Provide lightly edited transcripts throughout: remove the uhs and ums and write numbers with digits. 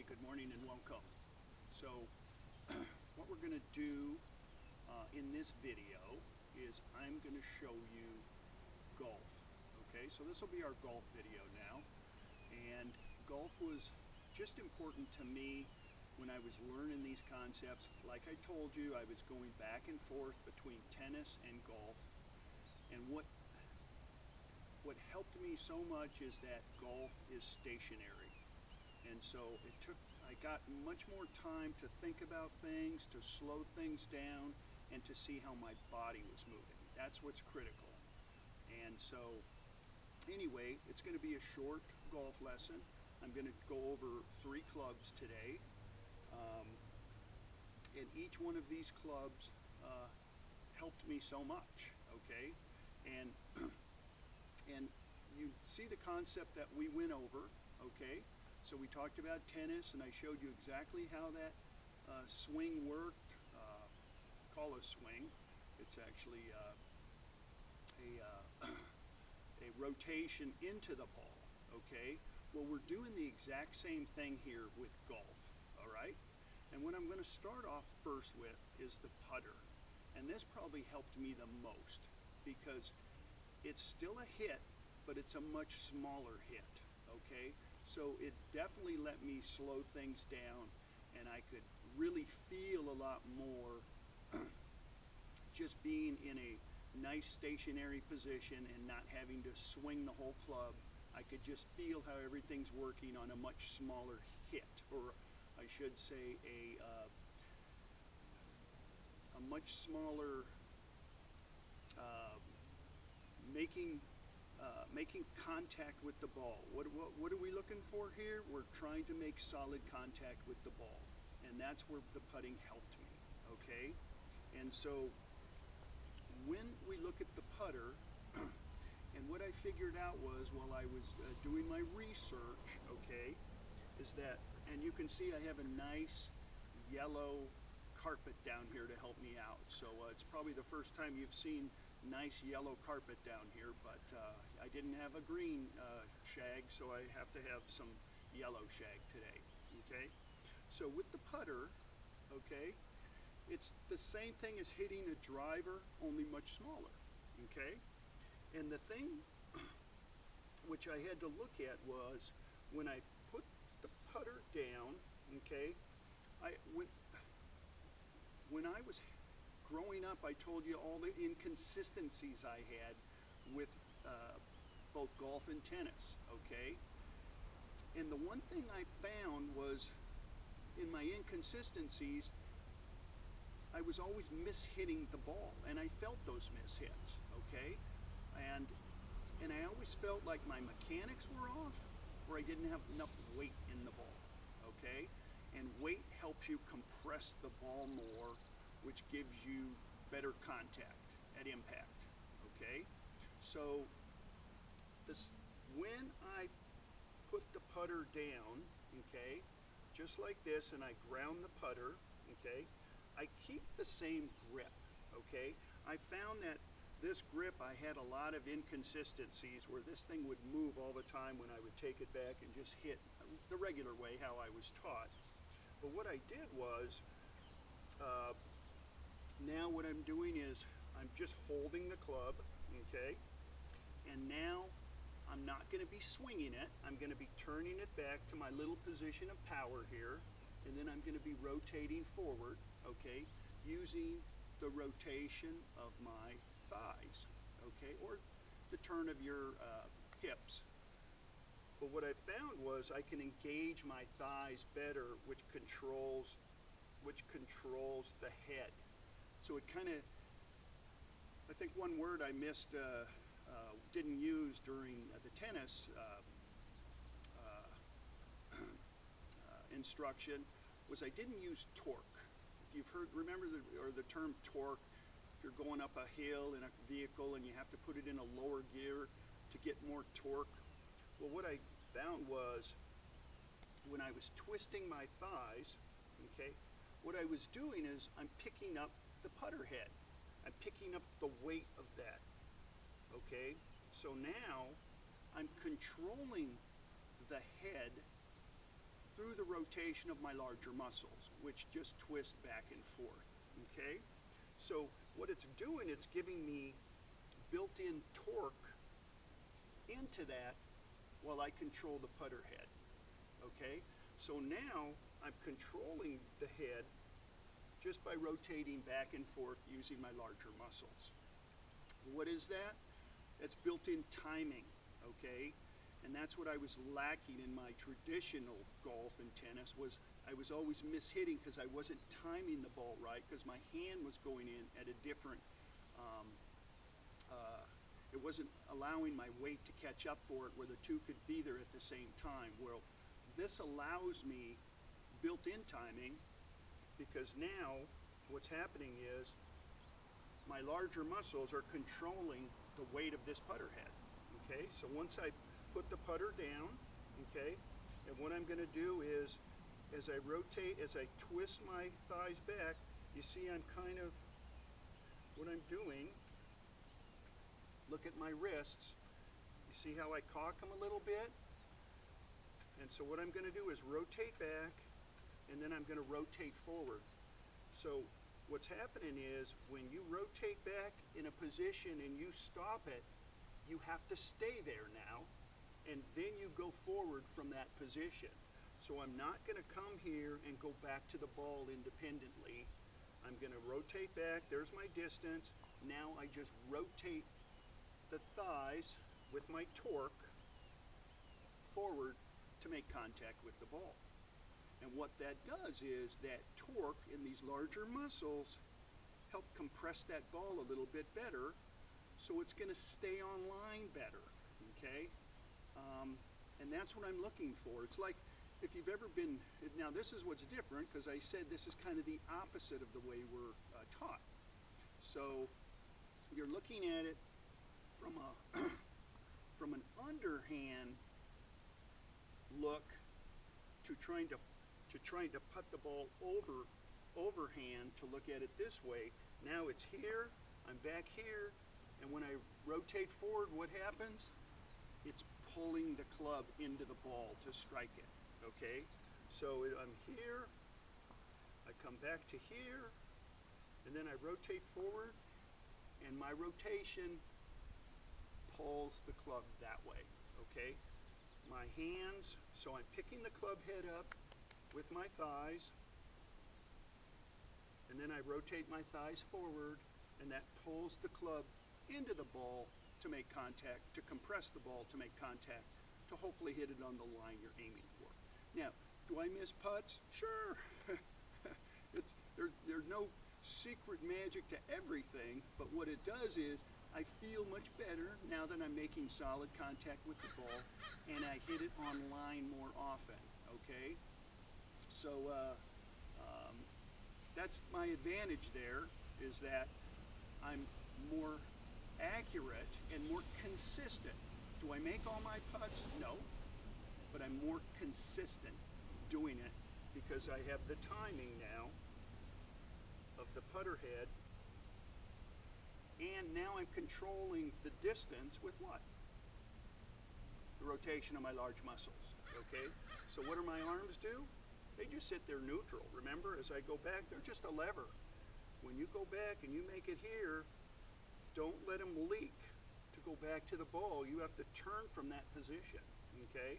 Okay, good morning and welcome. So what we're going to do in this video is I'm going to show you golf. Okay, so this will be our golf video now, and golf was just important to me when I was learning these concepts. Like I told you, I was going back and forth between tennis and golf, and what helped me so much is that golf is stationary. And so I got much more time to think about things, to slow things down, and to see how my body was moving. That's what's critical. And so anyway, it's going to be a short golf lesson. I'm going to go over 3 clubs today. And each one of these clubs helped me so much, okay? And you see the concept that we went over, okay? So we talked about tennis, and I showed you exactly how that swing worked. Call a swing. It's actually a rotation into the ball, okay? Well, we're doing the exact same thing here with golf, all right? And what I'm going to start off first with is the putter. And this probably helped me the most because it's still a hit, but it's a much smaller hit, okay? So it definitely let me slow things down, and I could really feel a lot more just being in a nice stationary position and not having to swing the whole club. I could just feel how everything's working on a much smaller hit, or I should say a much smaller making contact with the ball. What are we looking for here? We're trying to make solid contact with the ball, and that's where the putting helped me, okay? And so when we look at the putter, and what I figured out was while I was doing my research, okay, is that, and you can see I have a nice yellow carpet down here to help me out. So it's probably the first time you've seen nice yellow carpet down here, but I didn't have a green shag, so I have to have some yellow shag today, okay? So with the putter, okay, it's the same thing as hitting a driver, only much smaller, okay? And the thing which I had to look at was when I put the putter down, okay, when I was growing up, I told you all the inconsistencies I had with both golf and tennis, okay? And the one thing I found was in my inconsistencies, I was always mishitting the ball, and I felt those mishits, okay? And I always felt like my mechanics were off, or I didn't have enough weight in the ball, okay? And weight helps you compress the ball more, which gives you better contact at impact, okay? So when I put the putter down, okay, just like this, and I ground the putter, okay, I keep the same grip, okay? I found that this grip, I had a lot of inconsistencies where this thing would move all the time when I would take it back and just hit the regular way how I was taught. But what I did was, now what I'm doing is I'm just holding the club, okay? And now I'm not going to be swinging it. I'm going to be turning it back to my little position of power here, and then I'm going to be rotating forward, okay, using the rotation of my thighs, okay, or the turn of your hips. But what I found was I can engage my thighs better, which controls the head. So it kind of, I think one word I missed, didn't use during the tennis instruction was I didn't use torque. If you've remember the term torque, if you're going up a hill in a vehicle and you have to put it in a lower gear to get more torque. Well, what I found was when I was twisting my thighs, okay, what I was doing is I'm picking up the putter head. I'm picking up the weight of that, okay? So now I'm controlling the head through the rotation of my larger muscles, which just twist back and forth. Okay? So what it's doing, it's giving me built-in torque into that while I control the putter head. Okay? So now I'm controlling the head just by rotating back and forth using my larger muscles. What is that? It's built-in timing, okay? And that's what I was lacking in my traditional golf and tennis, was I was always mishitting because I wasn't timing the ball right, because my hand was going in at a different, it wasn't allowing my weight to catch up for it where the two could be there at the same time. Well, this allows me built-in timing, because now what's happening is my larger muscles are controlling the weight of this putter head. Okay, so once I put the putter down, okay, and what I'm going to do is, as I rotate, as I twist my thighs back, you see I'm kind of, what I'm doing, look at my wrists, you see how I cock them a little bit? And so what I'm going to do is rotate back, and then I'm going to rotate forward. So what's happening is, when you rotate back in a position and you stop it, you have to stay there now, and then you go forward from that position. So I'm not going to come here and go back to the ball independently. I'm going to rotate back, there's my distance, now I just rotate the thighs with my torque forward to make contact with the ball. And what that does is that torque in these larger muscles help compress that ball a little bit better, so it's going to stay on line better, okay? And that's what I'm looking for. It's like, if you've ever been, now this is what's different, because I said this is kind of the opposite of the way we're taught. So you're looking at it from a from an underhand look to trying to put the ball overhand, to look at it this way. Now it's here, I'm back here, and when I rotate forward, what happens? It's pulling the club into the ball to strike it, okay? So I'm here, I come back to here, and then I rotate forward, and my rotation pulls the club that way, okay? My hands, so I'm picking the club head up with my thighs, and then I rotate my thighs forward, and that pulls the club into the ball to make contact, to compress the ball to make contact, to hopefully hit it on the line you're aiming for. Now, do I miss putts? Sure. There's no secret magic to everything, but what it does is, I feel much better now that I'm making solid contact with the ball, and I hit it on line more often, okay? So that's my advantage there, is that I'm more accurate and more consistent. Do I make all my putts? No, but I'm more consistent doing it because I have the timing now of the putter head. And now I'm controlling the distance with what? The rotation of my large muscles, okay? So what do my arms do? They just sit there neutral. Remember, as I go back, they're just a lever. When you go back and you make it here, don't let them leak to go back to the ball. You have to turn from that position, okay?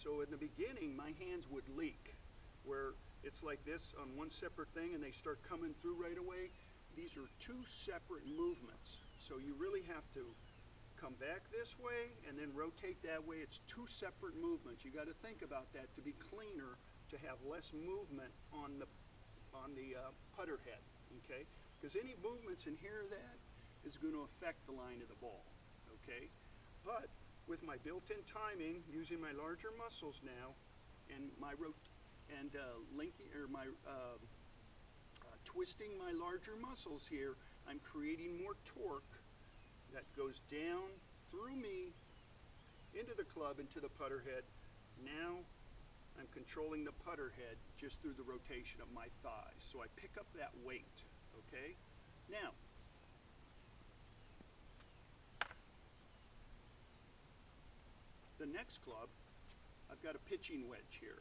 So in the beginning, my hands would leak, where it's like this on one separate thing and they start coming through right away. These are two separate movements, so you really have to come back this way and then rotate that way. It's two separate movements. You got to think about that to be cleaner, to have less movement on the putter head, okay? Because any movements in here or that is going to affect the line of the ball, okay? But with my built-in timing, using my larger muscles now, and my twisting my larger muscles here, I'm creating more torque that goes down through me into the club, into the putter head. Now I'm controlling the putter head just through the rotation of my thighs. So I pick up that weight, okay? Now, the next club, I've got a pitching wedge here.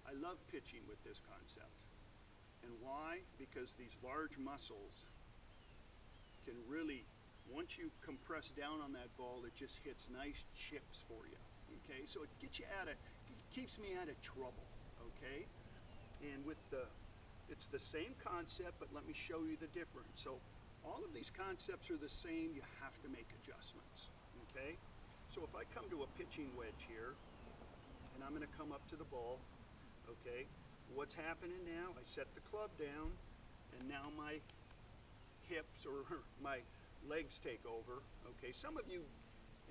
I love pitching with this concept. And why? Because these large muscles can really, once you compress down on that ball, it just hits nice chips for you. Okay, so it gets you keeps me out of trouble. Okay, and it's the same concept, but let me show you the difference. So all of these concepts are the same. You have to make adjustments. Okay, so if I come to a pitching wedge here, and I'm going to come up to the ball. Okay, what's happening now? I set the club down, and now my hips or my legs take over. Okay, some of you,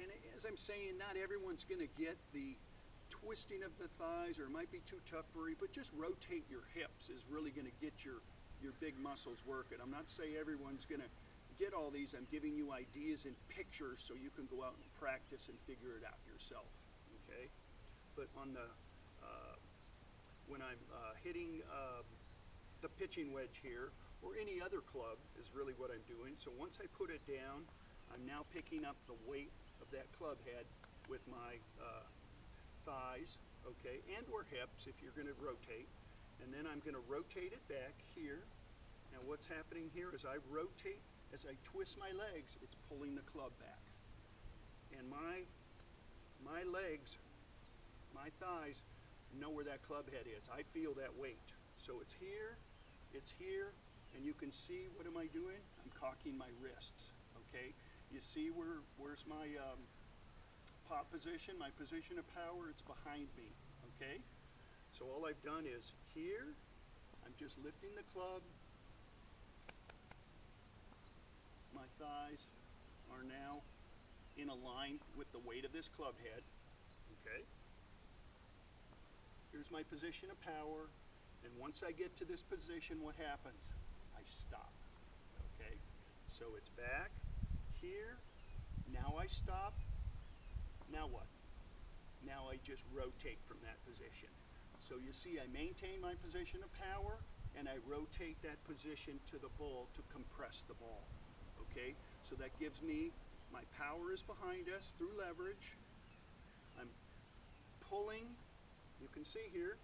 and as I'm saying, not everyone's going to get the twisting of the thighs, or it might be too tough for you, but just rotate your hips is really going to get your big muscles working. I'm not saying everyone's going to get all these. I'm giving you ideas and pictures so you can go out and practice and figure it out yourself. Okay, but on the when I'm hitting the pitching wedge here, or any other club is really what I'm doing. So once I put it down, I'm now picking up the weight of that club head with my thighs, okay, and or hips if you're going to rotate. And then I'm going to rotate it back here. Now what's happening here is I rotate, as I twist my legs, it's pulling the club back. And my legs, my thighs, know where that club head is. I feel that weight. So it's here, and you can see, what am I doing? I'm cocking my wrists, okay? You see where's my pop position, my position of power? It's behind me, okay? So all I've done is here, I'm just lifting the club. My thighs are now in a line with the weight of this club head, okay? Here's my position of power, and once I get to this position, what happens? I stop, okay? So it's back, here, now I stop, now what? Now I just rotate from that position. So you see, I maintain my position of power, and I rotate that position to the ball to compress the ball, okay? So that gives me, my power is behind us through leverage. I'm pulling. You can see here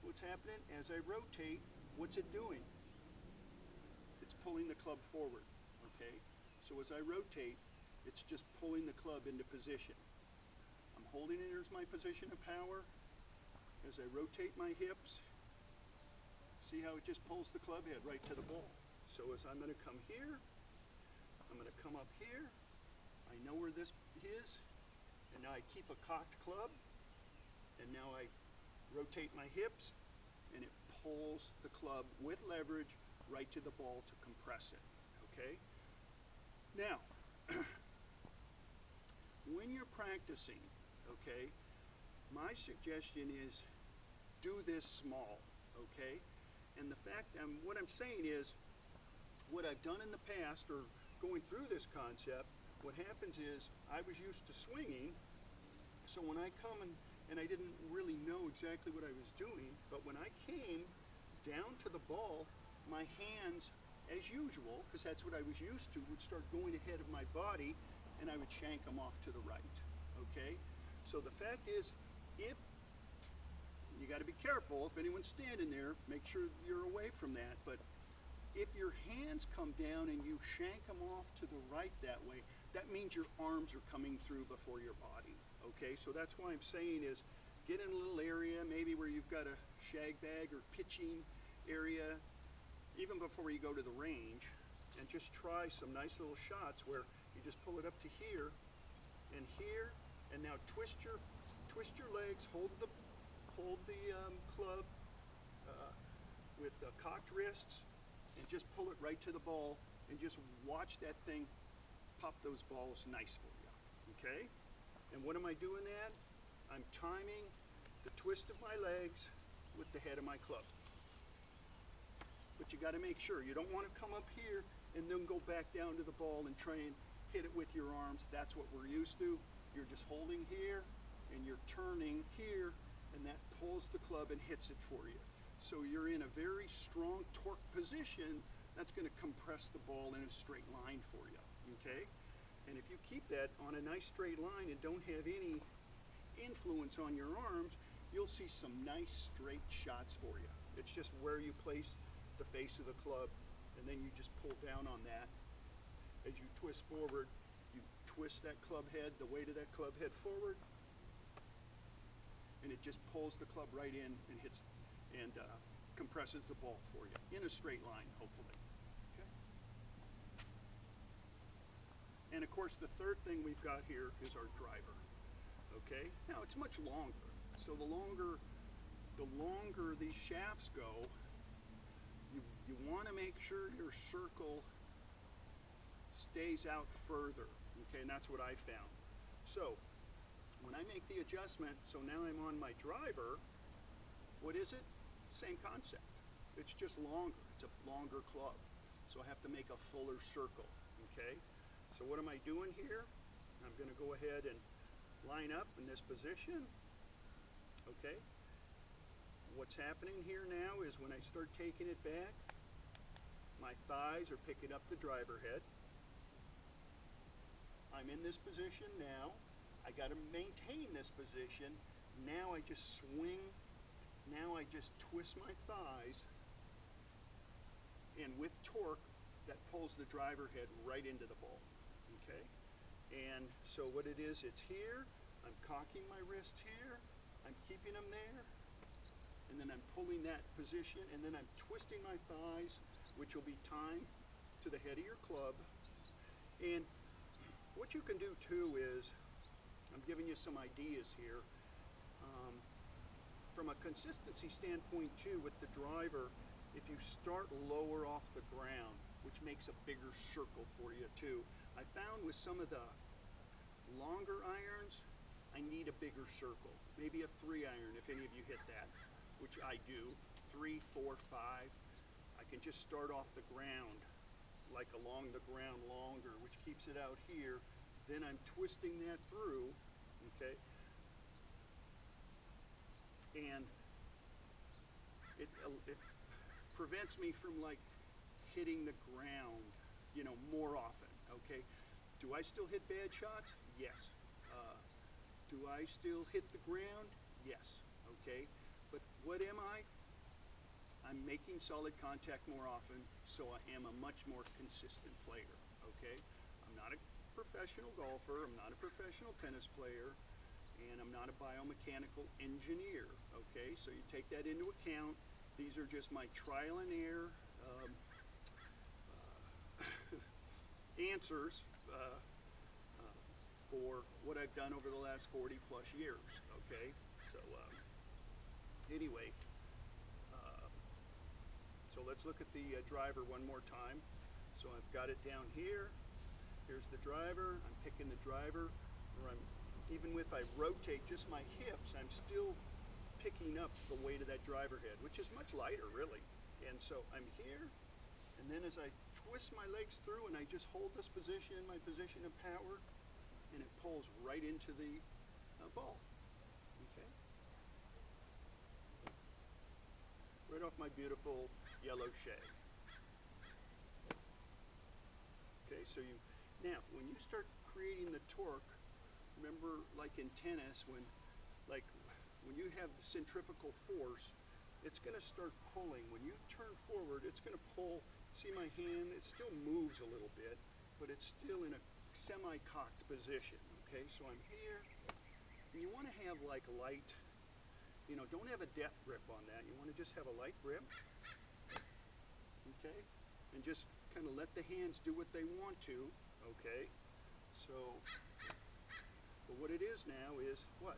what's happening as I rotate. What's it doing? It's pulling the club forward, okay? So as I rotate, it's just pulling the club into position. I'm holding it as my position of power. As I rotate my hips, see how it just pulls the club head right to the ball. So as I'm going to come here, I'm going to come up here. I know where this is, and now I keep a cocked club, and now I rotate my hips, and it pulls the club with leverage right to the ball to compress it, okay? Now, when you're practicing, okay, my suggestion is do this small, okay? And the fact, what I'm saying is, what I've done in the past, or going through this concept, what happens is, I was used to swinging, so when I come and I didn't really know exactly what I was doing, but when I came down to the ball, my hands, as usual, because that's what I was used to, would start going ahead of my body, and I would shank them off to the right, okay? So the fact is, if, you got to be careful, if anyone's standing there, make sure you're away from that, but if your hands come down and you shank them off to the right that way, that means your arms are coming through before your body, okay? So that's why I'm saying is, get in a little area, maybe where you've got a shag bag or pitching area, even before you go to the range, and just try some nice little shots where you just pull it up to here, and now twist your legs, hold the club with cocked wrists, and just pull it right to the ball, and just watch that thing pop those balls nice for you, okay? And what am I doing that? I'm timing the twist of my legs with the head of my club. But you got to make sure, you don't want to come up here and then go back down to the ball and try and hit it with your arms. That's what we're used to. You're just holding here, and you're turning here, and that pulls the club and hits it for you. So you're in a very strong torque position that's going to compress the ball in a straight line for you, okay? And if you keep that on a nice straight line and don't have any influence on your arms, you'll see some nice straight shots for you. It's just where you place the face of the club, and then you just pull down on that. As you twist forward, you twist that club head, the weight of that club head forward, and it just pulls the club right in and hits and compresses the ball for you in a straight line, hopefully. Okay. And of course, the third thing we've got here is our driver. Okay. Now it's much longer, so the longer these shafts go, you want to make sure your circle stays out further. Okay, and that's what I found. So when I make the adjustment, so now I'm on my driver, what is it? Same concept. It's just longer. It's a longer club. So I have to make a fuller circle. Okay? So what am I doing here? I'm going to go ahead and line up in this position. Okay? What's happening here now is when I start taking it back, my thighs are picking up the driver head. I'm in this position now. I got to maintain this position. Now I just swing. Now I just twist my thighs, and with torque, that pulls the driver head right into the ball. Okay? And so what it is, it's here. I'm cocking my wrist here. I'm keeping them there. And then I'm pulling that position, and then I'm twisting my thighs, which will be timed to the head of your club. And what you can do too is, I'm giving you some ideas here. From a consistency standpoint too, with the driver, if you start lower off the ground, which makes a bigger circle for you too. I found with some of the longer irons, I need a bigger circle. Maybe a 3-iron if any of you hit that, which I do. 3, 4, 5. I can just start off the ground, like along the ground longer, which keeps it out here. Then I'm twisting that through, okay? And it prevents me from like hitting the ground, you know, more often. Okay, do I still hit bad shots? Yes. Do I still hit the ground? Yes. Okay, but what am I? I'm making solid contact more often, so I am a much more consistent player. Okay, I'm not a professional golfer. I'm not a professional tennis player. And I'm not a biomechanical engineer, okay? So you take that into account. These are just my trial and error answers for what I've done over the last 40 plus years, okay? So anyway, so let's look at the driver one more time. So I've got it down here. Here's the driver. I'm picking the driver, or even if I rotate just my hips, I'm still picking up the weight of that driver head, which is much lighter, really. And so I'm here, and then as I twist my legs through and I just hold this position, my position of power, and it pulls right into the ball. Okay? Right off my beautiful yellow shag. Okay, so now, when you start creating the torque, remember, like in tennis, when you have the centrifugal force, it's going to start pulling. When you turn forward, it's going to pull. See my hand? It still moves a little bit, but it's still in a semi-cocked position. Okay, so I'm here, and you want to have like light, you know, don't have a death grip on that. You want to just have a light grip. Okay, and just kind of let the hands do what they want to. Okay, so. But what it is now is what?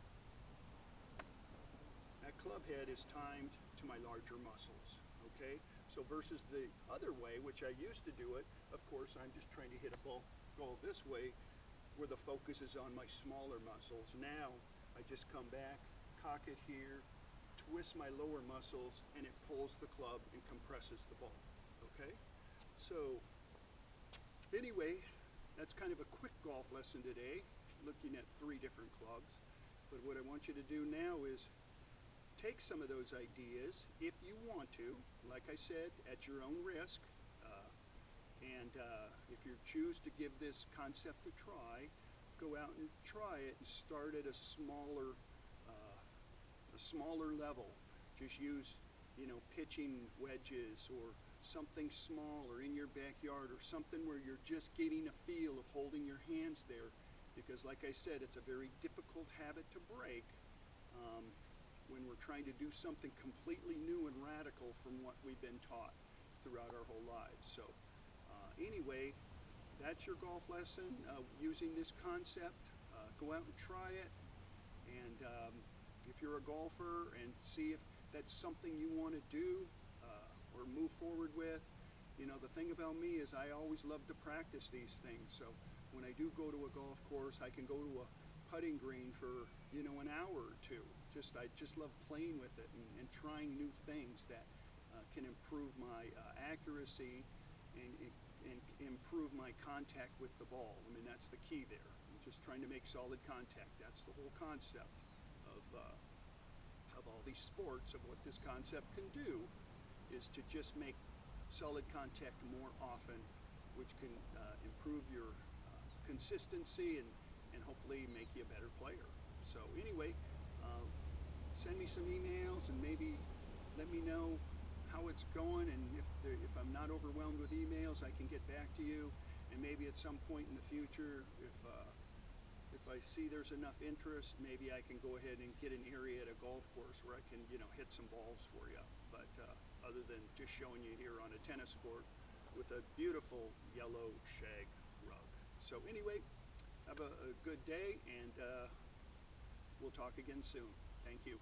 That club head is timed to my larger muscles, okay? So versus the other way, which I used to do it, of course, I'm just trying to hit a ball this way where the focus is on my smaller muscles. Now, I just come back, cock it here, twist my lower muscles, and it pulls the club and compresses the ball, okay? So, anyway, that's kind of a quick golf lesson today, looking at 3 different clubs. But what I want you to do now is take some of those ideas, if you want to, like I said, at your own risk, and if you choose to give this concept a try, go out and try it and start at a smaller a smaller level. Just use, pitching wedges or something small or in your backyard or something where you're just getting a feel of holding your hands there. Because like I said, it's a very difficult habit to break when we're trying to do something completely new and radical from what we've been taught throughout our whole lives. So anyway, that's your golf lesson using this concept. Go out and try it. And if you're a golfer, and see if that's something you want to do or move forward with. The thing about me is I always love to practice these things. So when I do go to a golf course, I can go to a putting green for an hour or two. I just love playing with it and trying new things that can improve my accuracy and improve my contact with the ball. I mean, that's the key there. I'm just trying to make solid contact. That's the whole concept of all these sports, of what this concept can do, is to just make solid contact more often, which can improve your consistency and hopefully make you a better player. So anyway, send me some emails and maybe let me know how it's going, and if I'm not overwhelmed with emails, I can get back to you. And maybe at some point in the future, if I see there's enough interest, maybe I can go ahead and get an area at a golf course where I can hit some balls for you. But other than just showing you here on a tennis court with a beautiful yellow shag rug. So anyway, have a good day, and we'll talk again soon. Thank you.